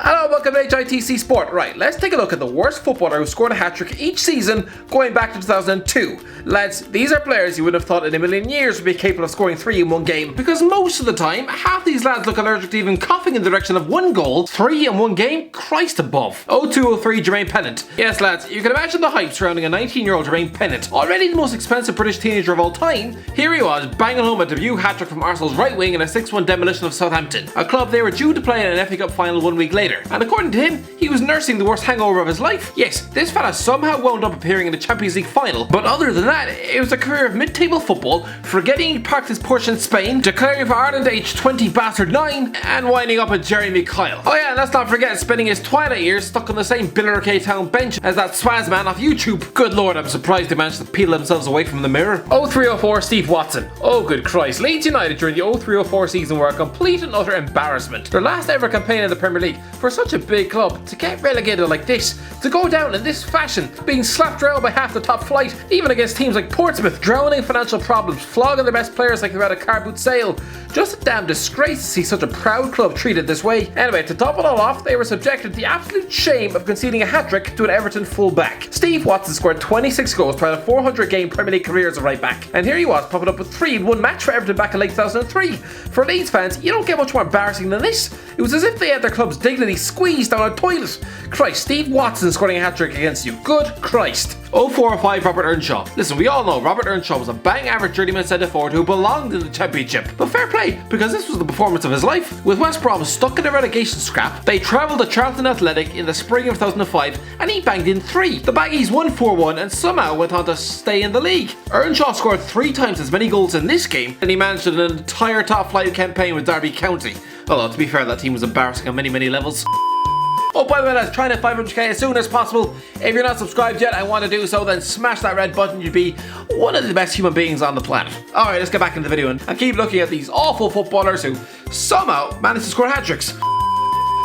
Hello, welcome to HITC Sport. Right, let's take a look at the worst footballer who scored a hat-trick each season going back to 2002. Lads, these are players you would have thought in a million years would be capable of scoring 3 in one game, because most of the time, half these lads look allergic to even coughing in the direction of 1 goal, 3 in one game, Christ above. 02-03 Jermaine Pennant. Yes lads, you can imagine the hype surrounding a 19-year-old Jermaine Pennant, already the most expensive British teenager of all time. Here he was, banging home a debut hat-trick from Arsenal's right wing in a 6-1 demolition of Southampton, a club they were due to play in an FA Cup final 1 week later. And according to him, he was nursing the worst hangover of his life. Yes, this fella somehow wound up appearing in the Champions League final, but other than that, it was a career of mid-table football, forgetting he parked his Porsche in Spain, declaring for Ireland age 20 bastard 9, and winding up with Jeremy Kyle. Oh yeah, and let's not forget spending his twilight years stuck on the same Billericay Town bench as that swaz man off YouTube. Good lord, I'm surprised they managed to peel themselves away from the mirror. 03-04 Steve Watson. Oh good Christ, Leeds United during the 03-04 season were a complete and utter embarrassment. Their last ever campaign in the Premier League. For such a big club to get relegated like this, to go down in this fashion, being slapped around by half the top flight, even against teams like Portsmouth, drowning in financial problems, flogging their best players like they're at a car boot sale. Just a damn disgrace to see such a proud club treated this way. Anyway, to top it all off, they were subjected to the absolute shame of conceding a hat-trick to an Everton full-back. Steve Watson scored 26 goals throughout a 400-game Premier League career as a right-back, and here he was popping up with 3 in one match for Everton back in late 2003. For Leeds fans, you don't get much more embarrassing than this. It was as if they had their club's dignity squeezed down a toilet. Christ, Steve Watson scoring a hat-trick against you. Good Christ. 04-05 Robert Earnshaw. Listen, we all know Robert Earnshaw was a bang average journeyman centre forward who belonged in the Championship. But fair play, because this was the performance of his life. With West Brom stuck in a relegation scrap, they travelled to Charlton Athletic in the spring of 2005 and he banged in 3. The Baggies won 4-1 and somehow went on to stay in the league. Earnshaw scored 3 times as many goals in this game than he managed in an entire top flight campaign with Derby County. Although to be fair, that team was embarrassing on many levels. Oh, by the way, lads, trying to 500k as soon as possible. If you're not subscribed yet and want to do so, then smash that red button. You'd be one of the best human beings on the planet. Alright, let's get back into the video and keep looking at these awful footballers who somehow managed to score hat-tricks.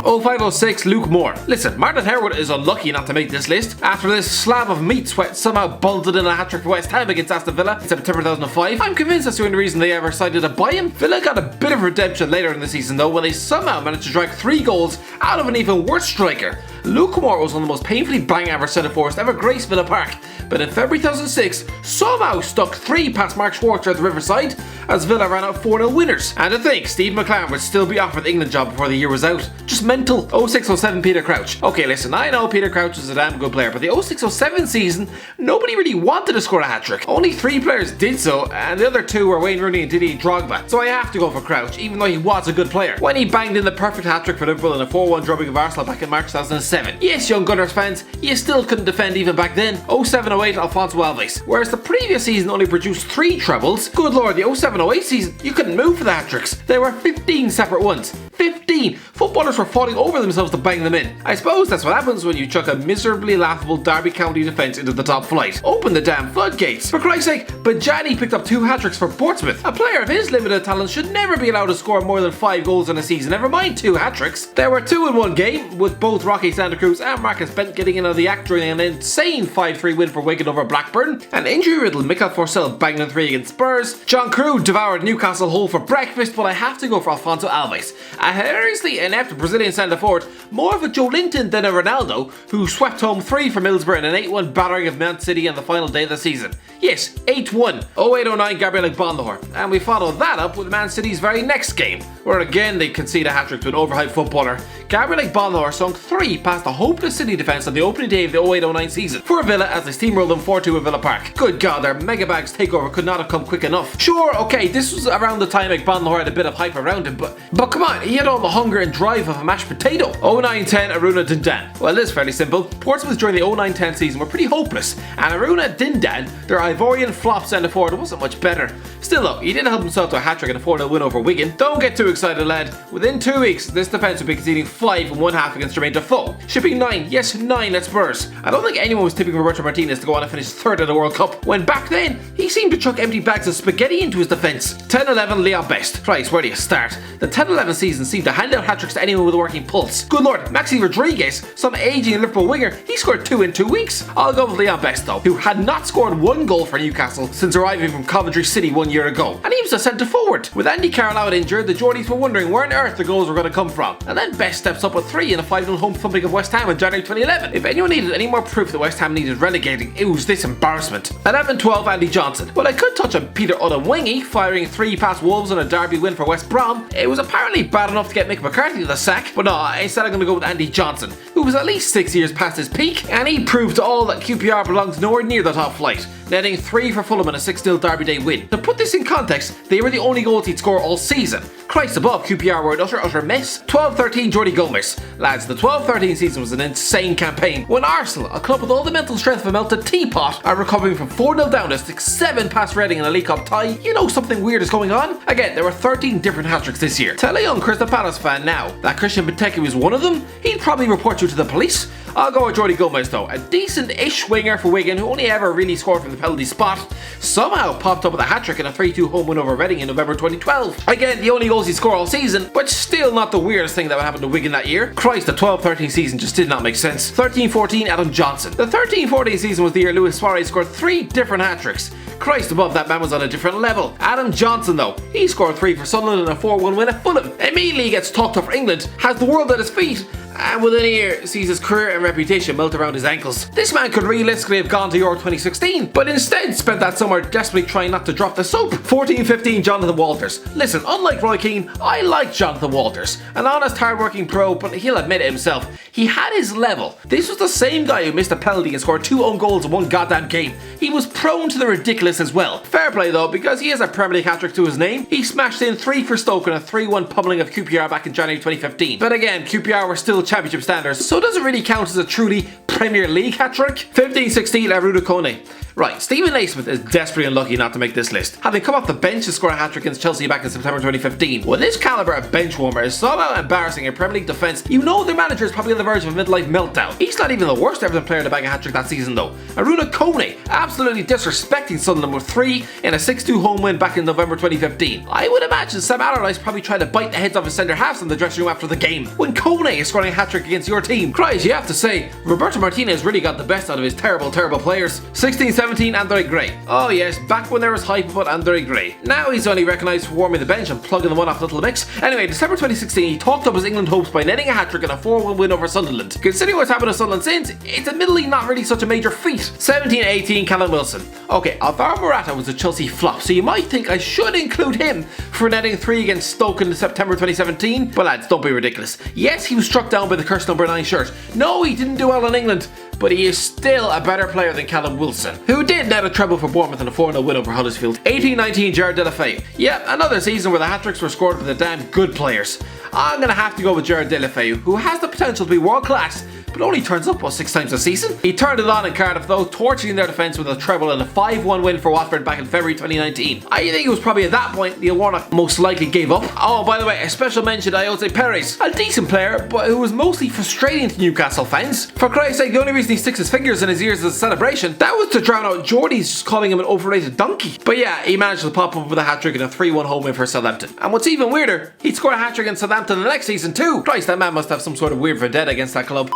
05-06 Luke Moore. Listen, Martin Harewood is unlucky not to make this list after this slab of meat sweat somehow bolted in a hat-trick for West Ham against Aston Villa in September 2005. I'm convinced that's the only reason they ever decided to buy him. Villa got a bit of redemption later in the season though, when they somehow managed to drag 3 goals out of an even worse striker. Luke Moore was one of the most painfully bang average centre forwards to ever grace Villa Park, but in February 2006 somehow stuck 3 past Mark Schwarzer at the Riverside as Villa ran out 4-0 winners. And to think Steve McLaren would still be offered the England job before the year was out. Just mental. 06-07 Peter Crouch. Okay, listen, I know Peter Crouch is a damn good player, but the 06-07 season, nobody really wanted to score a hat-trick. Only 3 players did so, and the other 2 were Wayne Rooney and Didier Drogba. So I have to go for Crouch, even though he was a good player. When he banged in the perfect hat-trick for Liverpool in a 4-1 drubbing of Arsenal back in March 2007. Yes, young Gunners fans, you still couldn't defend even back then. 07-08 Alfonso Alves. Whereas the previous season only produced 3 trebles, good lord, the 07-08 season, you couldn't move for the hat-tricks. There were 15 separate ones. 15! Footballers were falling over themselves to bang them in. I suppose that's what happens when you chuck a miserably laughable Derby County defence into the top flight. Open the damn floodgates. For Christ's sake, Bajani picked up 2 hat-tricks for Portsmouth. A player of his limited talent should never be allowed to score more than 5 goals in a season, never mind 2 hat-tricks. There were 2 in one game, with both Rocky Santa Cruz and Marcus Bent getting in on the act during an insane 5-3 win for Wigan over Blackburn. An injury-riddled Mikel Forssell banged in 3 against Spurs. John Crew devoured Newcastle whole for breakfast, but I have to go for Alfonso Alves. A hilariously inept Brazilian centre forward, more of a Joe Linton than a Ronaldo, who swept home 3 for Middlesbrough in an 8-1 battering of Man City on the final day of the season. Yes, 8-1. 08-09 Gabriel Bondohor. And we followed that up with Man City's very next game, where again they concede a hat-trick to an overhyped footballer. Gabriel Bondohor sunk 3 past the hopeless City defence on the opening day of the 08-09 season for Villa as they steamrolled them 4-2 at Villa Park. Good God, their Megabags takeover could not have come quick enough. Sure, okay, this was around the time Bondohor had a bit of hype around him, but come on, he had all the hunger and drive of a mashed potato. 09-10 Aruna Dindan. Well, this is fairly simple. Portsmouth during the 09-10 season were pretty hopeless, and Aruna Dindan, their Ivorian flop centre forward, wasn't much better. Still though, he did help himself to a hat-trick and a 4-0 win over Wigan. Don't get too excited, lad. Within 2 weeks, this defence would be conceding 5 in one half against Jermaine Defoe, shipping 9, yes 9 at Spurs. I don't think anyone was tipping Roberto Martinez to go on and finish 3rd at the World Cup, when back then, he seemed to chuck empty bags of spaghetti into his defence. 10-11 Leon Best. Christ, where do you start? The 10-11 season season seemed to hand out hat-tricks to anyone with a working pulse. Good lord, Maxi Rodriguez, some aging Liverpool winger, he scored 2 in 2 weeks. I'll go with Leon Best though, who had not scored 1 goal for Newcastle since arriving from Coventry City 1 year ago. And he was a centre forward. With Andy Carroll out injured, the Geordies were wondering where on earth the goals were going to come from. And then Best steps up with 3 in a 5-0 home thumping of West Ham in January 2011. If anyone needed any more proof that West Ham needed relegating, it was this embarrassment. At Evan 12, Andy Johnson. Well, I could touch on Peter Odemwingie firing 3 past Wolves on a derby win for West Brom. It was apparently bad enough to get Mick McCarthy the sack, but no, instead I'm going to go with Andy Johnson, who was at least 6 years past his peak, and he proved to all that QPR belongs nowhere near the top flight, netting 3 for Fulham in a 6-0 Derby Day win. To put this in context, they were the only goals he'd score all season. Christ above, QPR were an utter mess. 12-13 Jordi Gomez. Lads, the 12-13 season was an insane campaign when Arsenal, a club with all the mental strength of a melted teapot, are recovering from 4-0 down to 6-7 past Reading in a League Cup tie. You know something weird is going on? Again, there were 13 different hat-tricks this year. Tell a young Crystal Palace fan now that Christian Benteke was one of them, he'd probably report you to the police. I'll go with Jordi Gomez though, a decent-ish winger for Wigan who only ever really scored from the penalty spot, somehow popped up with a hat-trick in a 3-2 home win over Reading in November 2012. Again, the only goals he scored all season, but still not the weirdest thing that would happen to Wigan that year. Christ, the 12-13 season just did not make sense. 13-14 Adam Johnson. The 13-14 season was the year Luis Suarez scored 3 different hat-tricks. Christ above, that man was on a different level. Adam Johnson though, he scored 3 for Sunderland and a 4-1 win at Fulham. Immediately gets talked up for England, has the world at his feet, and within a year sees his career and reputation melt around his ankles. This man could realistically have gone to Euro 2016, but instead spent that summer desperately trying not to drop the soap. 14-15 Jonathan Walters. Listen, unlike Roy Keane, I like Jonathan Walters. An honest, hard-working pro, but he'll admit it himself, he had his level. This was the same guy who missed a penalty and scored 2 own goals in 1 goddamn game. He was prone to the ridiculous as well. Fair play though, because he has a Premier League hat-trick to his name. He smashed in 3 for Stoke in a 3-1 pummeling of QPR back in January 2015. But again, QPR were still championship standards, so it doesn't really count as a truly Premier League hat-trick. 15-16 Aruna Kone. Right, Stephen Naismith is desperately unlucky not to make this list, having come off the bench to score a hat-trick against Chelsea back in September 2015. When this calibre of bench warmer is somehow embarrassing a Premier League defence, you know their manager is probably on the verge of a midlife meltdown. He's not even the worst Everton player to bag a hat-trick that season though. Aruna Kone absolutely disrespecting Sunderland with 3 in a 6-2 home win back in November 2015. I would imagine Sam Allardyce probably tried to bite the heads off his centre halves in the dressing room after the game. When Kone is scoring a hat-trick against your team, Christ, you have to say, Roberto Martinez really got the best out of his terrible players. 16-17 Andre Gray. Oh yes, back when there was hype about Andre Gray. Now he's only recognised for warming the bench and plugging the one off Little Mix. Anyway, December 2016 he talked up his England hopes by netting a hat-trick in a 4-1 win over Sunderland. Considering what's happened to Sunderland since, it's admittedly not really such a major feat. 17-18 Callum Wilson. Okay, Alvaro Morata was a Chelsea flop, so you might think I should include him for netting 3 against Stoke in September 2017, but lads, don't be ridiculous. Yes, he was struck down by the cursed number 9 shirt. No, he didn't do well in England, but he is still a better player than Callum Wilson, who did net a treble for Bournemouth in a 4-0 win over Huddersfield. 18-19 Gerard Deulofeu. Yeah, another season where the hat-tricks were scored for the damn good players. I'm gonna have to go with Gerard Deulofeu, who has the potential to be world class, but only turns up 6 times a season. He turned it on in Cardiff though, torching their defence with a treble and a 5-1 win for Watford back in February 2019. I think it was probably at that point Neil Warnock most likely gave up. Oh, by the way, a special mention to Ayoze Perez, a decent player, but who was mostly frustrating to Newcastle fans. For Christ's sake, the only reason he sticks his fingers in his ears as a celebration, that was to drown out Geordie's just calling him an overrated donkey. But yeah, he managed to pop up with a hat-trick in a 3-1 home win for Southampton. And what's even weirder, he'd score a hat-trick in Southampton the next season too. Christ, that man must have some sort of weird vendetta against that club.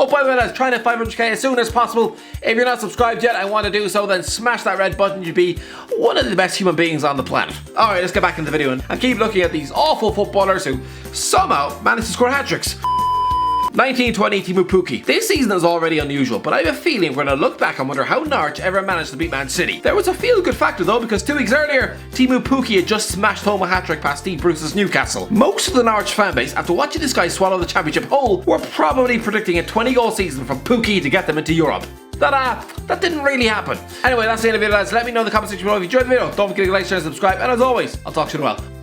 Oh, by the way, lads, trying to 500k as soon as possible. If you're not subscribed yet and want to do so, then smash that red button. You'd be one of the best human beings on the planet. Alright, let's get back into the video and keep looking at these awful footballers who somehow managed to score hat-tricks. 1920 Teemu Pukki. This season is already unusual, but I have a feeling we're going to look back and wonder how Norwich ever managed to beat Man City. There was a feel-good factor though, because 2 weeks earlier, Teemu Pukki had just smashed home a hat-trick past Steve Bruce's Newcastle. Most of the Norwich fanbase, after watching this guy swallow the championship whole, were probably predicting a 20-goal season from Pukki to get them into Europe. That didn't really happen. Anyway, that's the end of the video, lads. Let me know in the comment section below if you enjoyed the video. Don't forget to like, share, and subscribe, and as always, I'll talk to you in a while.